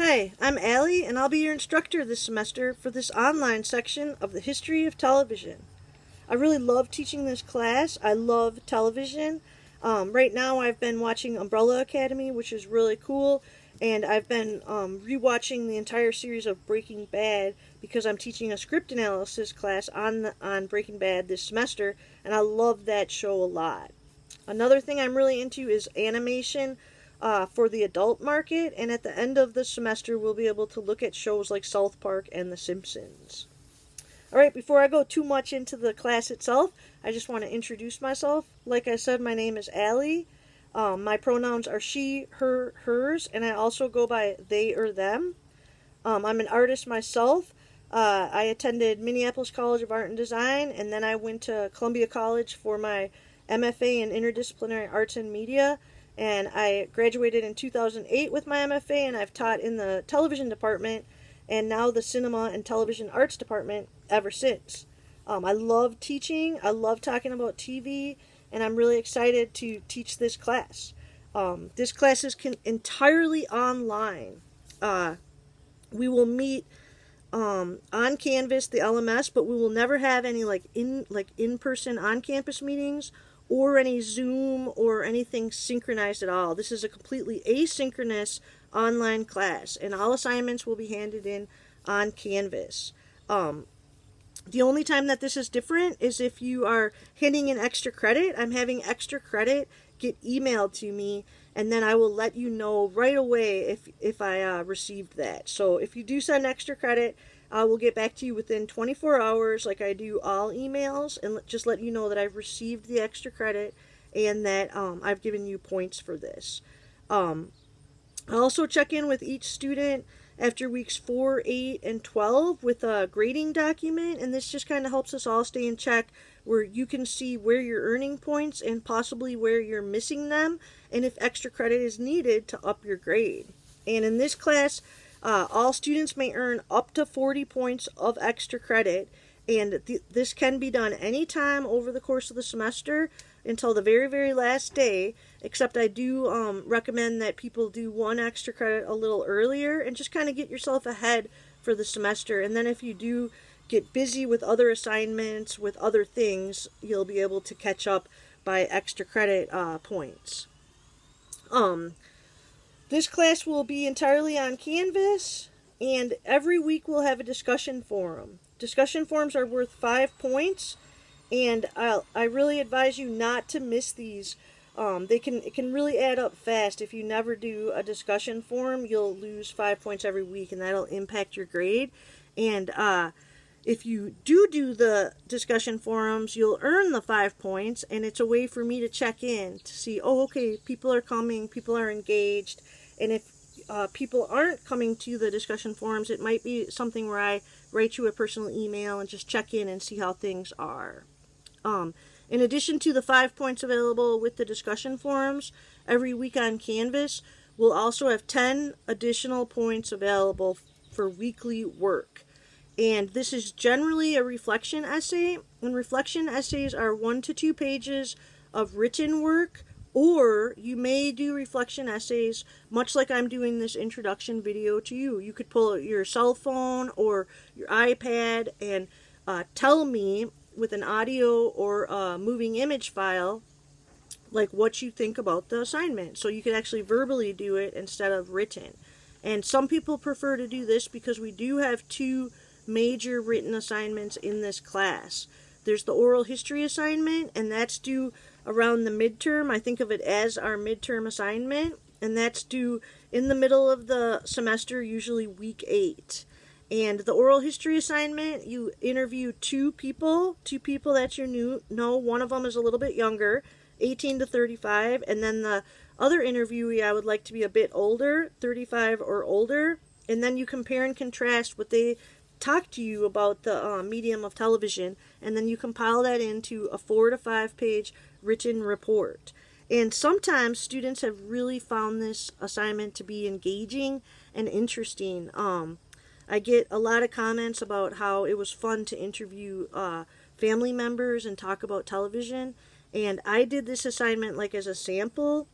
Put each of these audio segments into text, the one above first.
Hi, I'm Allie, and I'll be your instructor this semester for this online section of the history of television. I really love teaching this class. I love television. Right now, I've been watching Umbrella Academy, which is really cool, and I've been rewatching the entire series of Breaking Bad because I'm teaching a script analysis class on Breaking Bad this semester, and I love that show a lot. Another thing I'm really into is animation for the adult market, and at the end of the semester, we'll be able to look at shows like South Park and The Simpsons. Alright, before I go too much into the class itself, I just want to introduce myself. Like I said, my name is Allie. My pronouns are she, her, hers, and I also go by they or them. I'm an artist myself. I attended Minneapolis College of Art and Design, and then I went to Columbia College for my MFA in Interdisciplinary Arts and Media, and I graduated in 2008 with my MFA, and I've taught in the television department and now the cinema and television arts department ever since. I love teaching, I love talking about TV, and I'm really excited to teach this class. This class is entirely online. We will meet on Canvas, the LMS, but we will never have any in-person on-campus meetings or any Zoom or anything synchronized at all. This is a completely asynchronous online class, and all assignments will be handed in on Canvas. The only time that this is different is if you are handing in extra credit. I'm having extra credit get emailed to me, and then I will let you know right away if I received that. So if you do send extra credit, I will get back to you within 24 hours like I do all emails, and just let you know that I've received the extra credit and that I've given you points for this. I also check in with each student after weeks 4, 8, and 12 with a grading document, and this just kind of helps us all stay in check where you can see where you're earning points and possibly where you're missing them, and if extra credit is needed to up your grade. And in this class, all students may earn up to 40 points of extra credit, and this can be done anytime over the course of the semester until the very, very last day, except I do recommend that people do one extra credit a little earlier and just kind of get yourself ahead for the semester. And then if you do get busy with other assignments, with other things, you'll be able to catch up by extra credit points. This class will be entirely on Canvas, and every week we'll have a discussion forum. Discussion forums are worth 5 points, and I really advise you not to miss these. It can really add up fast. If you never do a discussion forum, you'll lose 5 points every week, and that'll impact your grade. And if you do the discussion forums, you'll earn the 5 points, and it's a way for me to check in to see, oh, okay, people are coming, people are engaged. And if people aren't coming to the discussion forums, it might be something where I write you a personal email and just check in and see how things are. In addition to the 5 points available with the discussion forums, every week on Canvas, we'll also have 10 additional points available for weekly work. And this is generally a reflection essay, and reflection essays are 1 to 2 pages of written work, or you may do reflection essays much like I'm doing this introduction video to you. You could pull out your cell phone or your iPad and tell me with an audio or a moving image file like what you think about the assignment. So you could actually verbally do it instead of written. And some people prefer to do this because we do have 2 major written assignments in this class. There's the oral history assignment, and that's due around the midterm. I think of it as our midterm assignment, and that's due in the middle of the semester, usually week 8. And the oral history assignment, you interview 2 people that you know. One of them is a little bit younger, 18 to 35, and then the other interviewee I would like to be a bit older, 35 or older, and then you compare and contrast what they talk to you about the medium of television, and then you compile that into a 4 to 5 page written report. And sometimes students have really found this assignment to be engaging and interesting. I get a lot of comments about how it was fun to interview family members and talk about television, and I did this assignment like as a sample,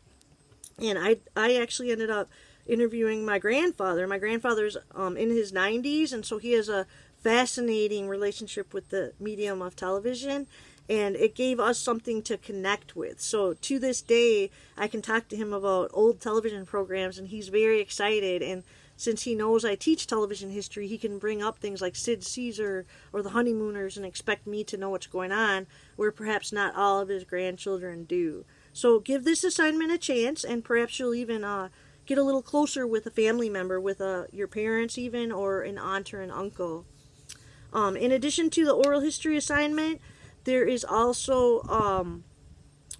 and I actually ended up interviewing my grandfather. My grandfather's in his 90s, and so he has a fascinating relationship with the medium of television, and it gave us something to connect with. So to this day, I can talk to him about old television programs, and he's very excited. And since he knows I teach television history, he can bring up things like Sid Caesar or the Honeymooners and expect me to know what's going on, where perhaps not all of his grandchildren do. So give this assignment a chance, and perhaps you'll even get a little closer with a family member, with your parents even, or an aunt or an uncle. In addition to the oral history assignment, there is also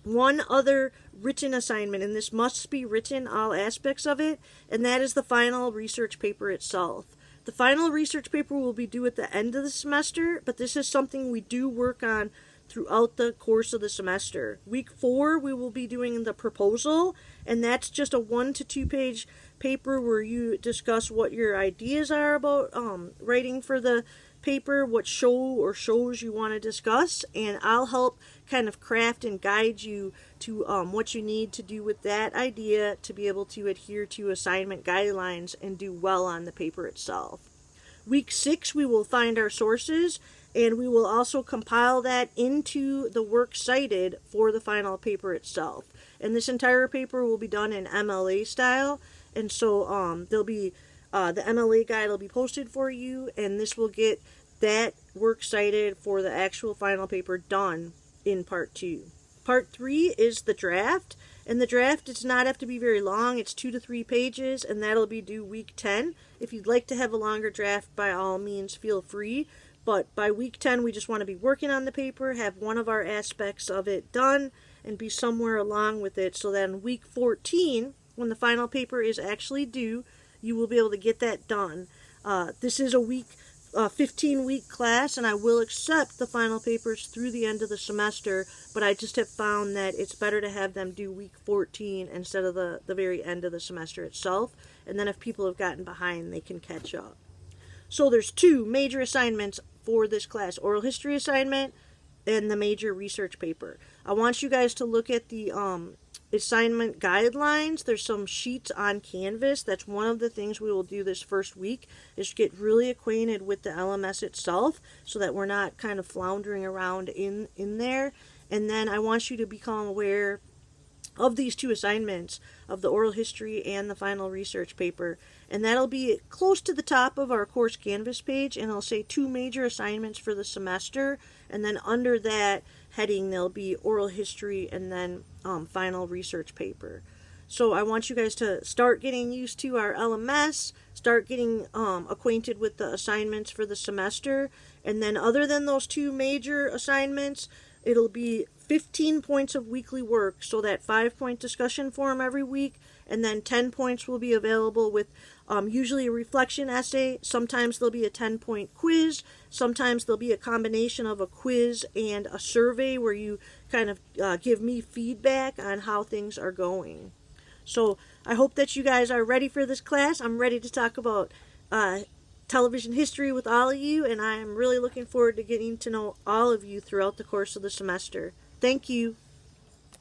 one other written assignment, and this must be written, all aspects of it, and that is the final research paper itself. The final research paper will be due at the end of the semester, but this is something we do work on throughout the course of the semester. Week 4, we will be doing the proposal, and that's just a 1 to 2 page paper where you discuss what your ideas are about writing for the paper, what show or shows you want to discuss, and I'll help kind of craft and guide you to what you need to do with that idea to be able to adhere to assignment guidelines and do well on the paper itself. Week 6, we will find our sources, and we will also compile that into the work cited for the final paper itself. And this entire paper will be done in MLA style, and so there'll be the MLA guide will be posted for you, and this will get that work cited for the actual final paper done in part 2. Part 3 is the draft, and the draft does not have to be very long. It's 2 to 3 pages, and that'll be due week 10. If you'd like to have a longer draft, by all means, feel free. But by week 10, we just want to be working on the paper, have one of our aspects of it done, and be somewhere along with it, so that in week 14, when the final paper is actually due, you will be able to get that done. This is a 15-week class, and I will accept the final papers through the end of the semester, but I just have found that it's better to have them due week 14 instead of the very end of the semester itself, and then if people have gotten behind, they can catch up. So there's 2 major assignments for this class: oral history assignment and the major research paper. I want you guys to look at the assignment guidelines. There's some sheets on Canvas. That's one of the things we will do this first week, is get really acquainted with the LMS itself so that we're not kind of floundering around in there. And then I want you to become aware of these 2 assignments, of the oral history and the final research paper, and that'll be close to the top of our course Canvas page, and I'll say 2 major assignments for the semester, and then under that heading there'll be oral history and then final research paper. So I want you guys to start getting used to our LMS, start getting acquainted with the assignments for the semester, and then other than those 2 major assignments, it'll be 15 points of weekly work, so that 5-point discussion forum every week, and then 10 points will be available with usually a reflection essay. Sometimes there'll be a 10-point quiz. Sometimes there'll be a combination of a quiz and a survey where you kind of give me feedback on how things are going. So I hope that you guys are ready for this class. I'm ready to talk about television history with all of you, and I am really looking forward to getting to know all of you throughout the course of the semester. Thank you.